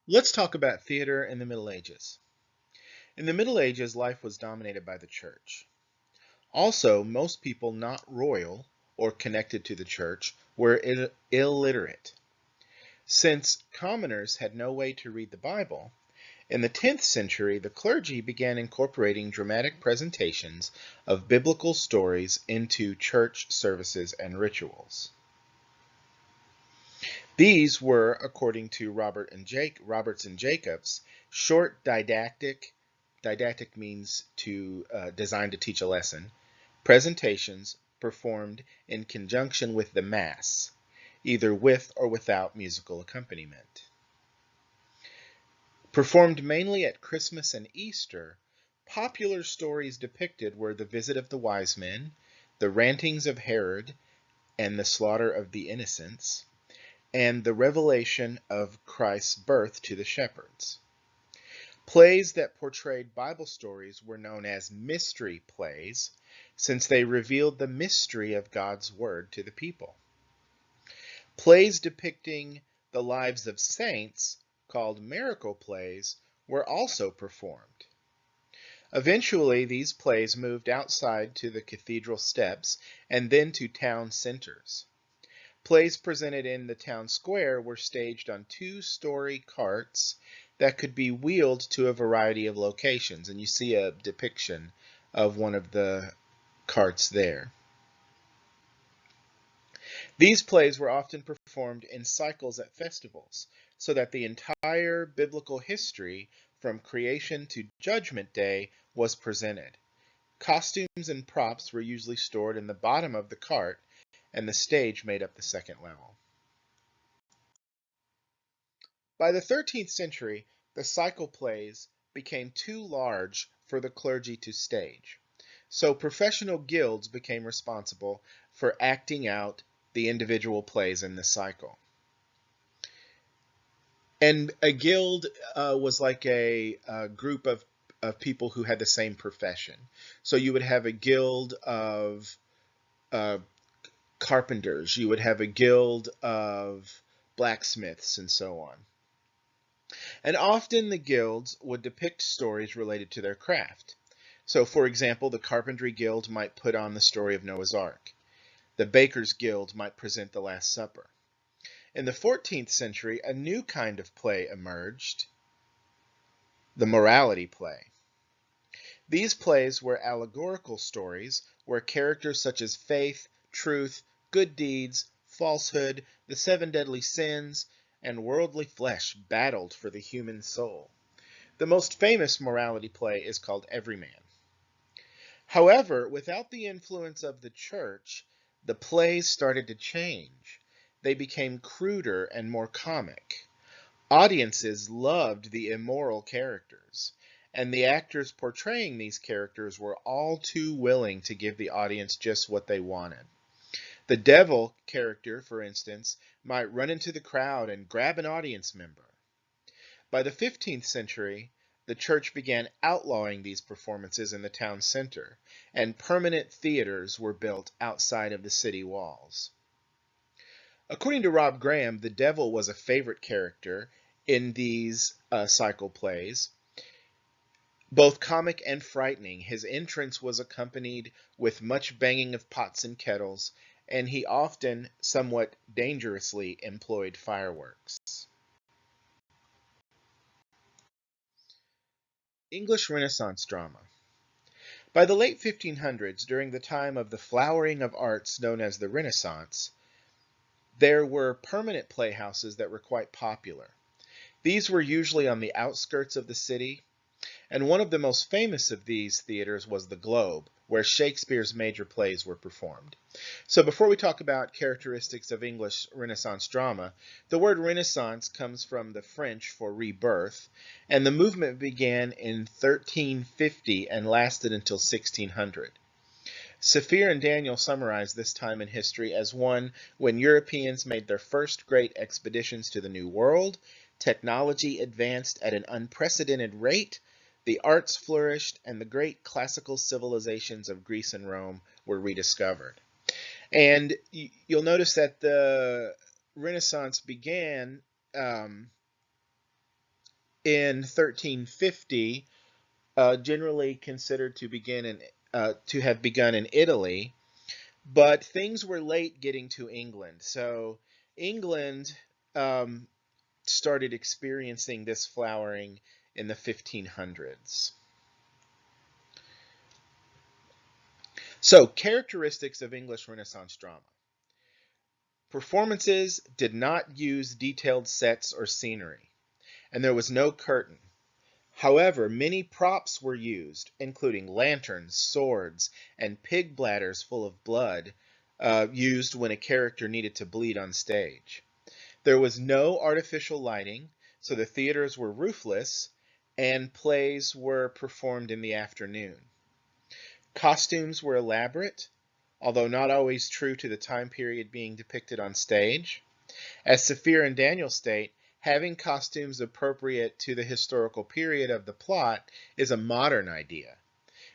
Let's talk about theater in the Middle Ages. In the Middle Ages, life was dominated by the church. Also, most people not royal or connected to the church were illiterate. Since commoners had no way to read the Bible, in the 10th century the clergy began incorporating dramatic presentations of biblical stories into church services and rituals. These were, according to Roberts and Jacobs, short didactic means designed to teach a lesson, presentations performed in conjunction with the Mass, either with or without musical accompaniment. Performed mainly at Christmas and Easter, popular stories depicted were the visit of the wise men, the rantings of Herod, and the slaughter of the innocents, and the revelation of Christ's birth to the shepherds. Plays that portrayed Bible stories were known as mystery plays, since they revealed the mystery of God's Word to the people. Plays depicting the lives of saints, called miracle plays, were also performed. Eventually, these plays moved outside to the cathedral steps and then to town centers. Plays presented in the town square were staged on two-story carts that could be wheeled to a variety of locations, and you see a depiction of one of the carts there. These plays were often performed in cycles at festivals, so that the entire biblical history from creation to Judgment Day was presented. Costumes and props were usually stored in the bottom of the cart, and the stage made up the second level. By the 13th century, the cycle plays became too large for the clergy to stage, so professional guilds became responsible for acting out the individual plays in the cycle. And a guild was like a group of people who had the same profession. So you would have a guild of uh, carpenters, you would have a guild of blacksmiths, and so on. And often the guilds would depict stories related to their craft. So, for example, the Carpentry Guild might put on the story of Noah's Ark. The Bakers Guild might present the Last Supper. In the 14th century, a new kind of play emerged, the morality play. These plays were allegorical stories where characters such as faith, truth, good deeds, falsehood, the seven deadly sins, and worldly flesh battled for the human soul. The most famous morality play is called Everyman. However, without the influence of the church, the plays started to change. They became cruder and more comic. Audiences loved the immoral characters, and the actors portraying these characters were all too willing to give the audience just what they wanted. The devil character, for instance, might run into the crowd and grab an audience member. By the 15th century, the church began outlawing these performances in the town center, and permanent theaters were built outside of the city walls. According to Rob Graham, the devil was a favorite character in these cycle plays, both comic and frightening. His entrance was accompanied with much banging of pots and kettles, and he often, somewhat dangerously, employed fireworks. English Renaissance drama. By the late 1500s, during the time of the flowering of arts known as the Renaissance, there were permanent playhouses that were quite popular. These were usually on the outskirts of the city, and one of the most famous of these theaters was the Globe, where Shakespeare's major plays were performed. So before we talk about characteristics of English Renaissance drama, the word Renaissance comes from the French for rebirth, and the movement began in 1350 and lasted until 1600. Saphir and Daniel summarize this time in history as one when Europeans made their first great expeditions to the New World, technology advanced at an unprecedented rate, the arts flourished, and the great classical civilizations of Greece and Rome were rediscovered. And you'll notice that the Renaissance began in 1350, generally considered to have begun in Italy, but things were late getting to England. So England um, started experiencing this flowering in the 1500s. So, characteristics of English Renaissance drama. Performances did not use detailed sets or scenery, and there was no curtain. However, many props were used, including lanterns, swords, and pig bladders full of blood, used when a character needed to bleed on stage. There was no artificial lighting, so the theaters were roofless, and plays were performed in the afternoon. Costumes were elaborate, although not always true to the time period being depicted on stage. As Saphir and Daniel state, having costumes appropriate to the historical period of the plot is a modern idea.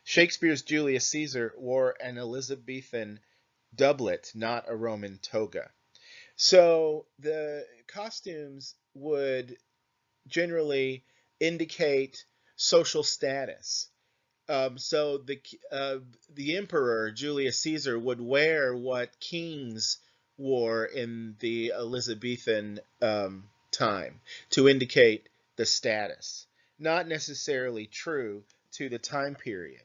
Shakespeare's Julius Caesar wore an Elizabethan doublet, not a Roman toga. So the costumes would generally indicate social status. So the emperor Julius Caesar would wear what kings wore in the Elizabethan time to indicate the status, not necessarily true to the time period.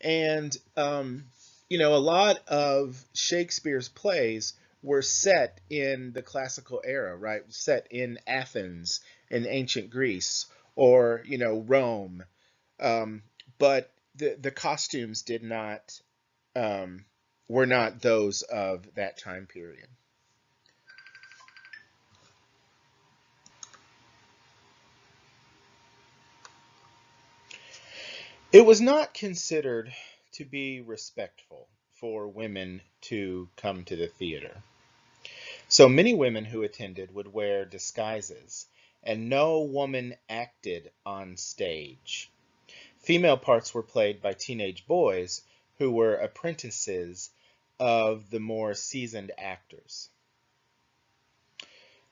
And a lot of Shakespeare's plays were set in the classical era, right? Set in Athens, in ancient Greece, or Rome. Um, but the costumes did not were not those of that time period. It was not considered to be respectful for women to come to the theater. So many women who attended would wear disguises, and no woman acted on stage. Female parts were played by teenage boys who were apprentices of the more seasoned actors.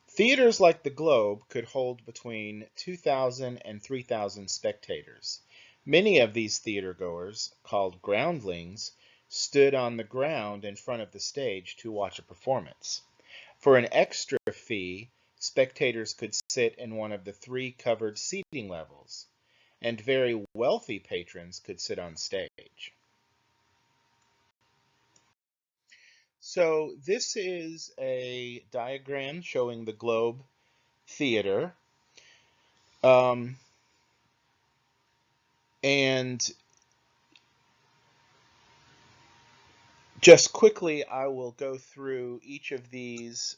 Theaters like the Globe could hold between 2,000 and 3,000 spectators. Many of these theatergoers, called groundlings, stood on the ground in front of the stage to watch a performance. For an extra fee, spectators could sit in one of the three covered seating levels, and very wealthy patrons could sit on stage. So this is a diagram showing the Globe Theater. Um, and just quickly, I will go through each of these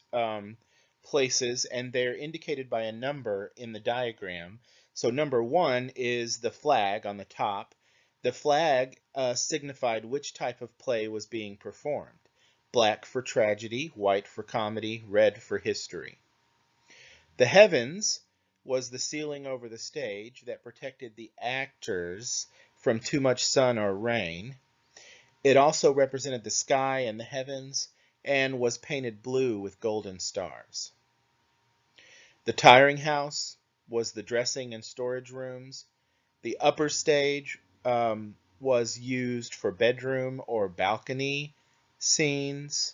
places, and they're indicated by a number in the diagram. So number 1 is the flag on the top. The flag signified which type of play was being performed. Black for tragedy, white for comedy, red for history. The heavens was the ceiling over the stage that protected the actors from too much sun or rain. It also represented the sky and the heavens and was painted blue with golden stars. The tiring house was the dressing and storage rooms. The upper stage was used for bedroom or balcony scenes.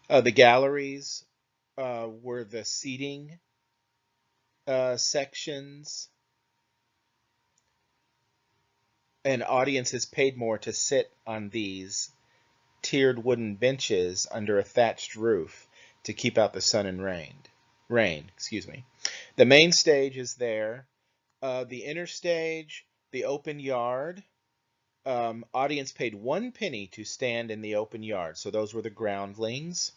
The galleries were the seating sections, and audiences paid more to sit on these tiered wooden benches under a thatched roof to keep out the sun and rain. The main stage is there. The inner stage, the open yard. Audience paid 1 penny to stand in the open yard. So those were the groundlings.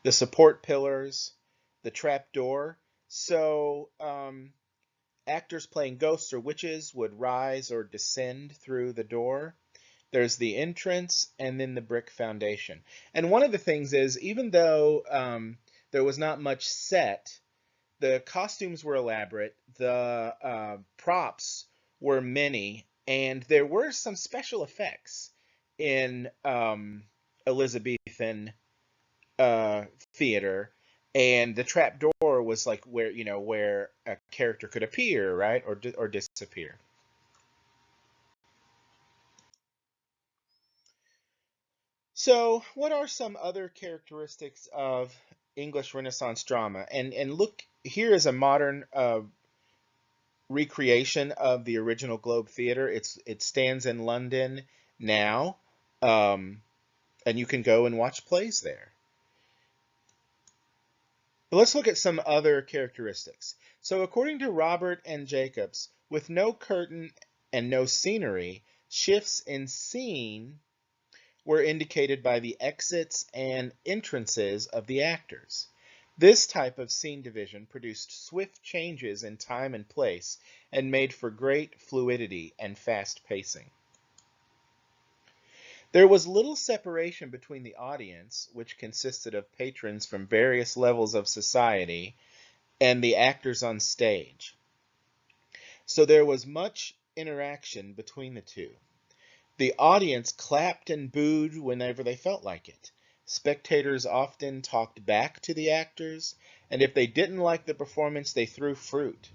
The support pillars, the trap door. So actors playing ghosts or witches would rise or descend through the door. There's the entrance and then the brick foundation. And one of the things is, even though there was not much set, the costumes were elaborate, the props were many, and there were some special effects in Elizabethan theater. And the trap door was like where, where a character could appear, right, or disappear. So, what are some other characteristics of English Renaissance drama? And look, here is a modern recreation of the original Globe Theater. It stands in London now, um, and you can go and watch plays there. But let's look at some other characteristics. So, according to Robert and Jacobs, with no curtain and no scenery, shifts in scene were indicated by the exits and entrances of the actors. This type of scene division produced swift changes in time and place and made for great fluidity and fast pacing. There was little separation between the audience, which consisted of patrons from various levels of society, and the actors on stage. So there was much interaction between the two. The audience clapped and booed whenever they felt like it. Spectators often talked back to the actors, and if they didn't like the performance, they threw fruit.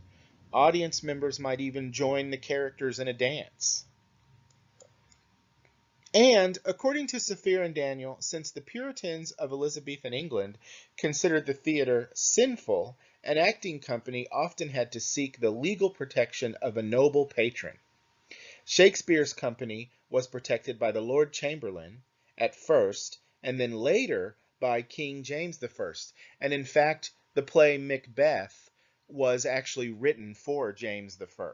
Audience members might even join the characters in a dance. And, according to Saphir and Daniel, since the Puritans of Elizabethan England considered the theater sinful, an acting company often had to seek the legal protection of a noble patron. Shakespeare's company was protected by the Lord Chamberlain at first, and then later by King James I. And in fact, the play Macbeth was actually written for James I.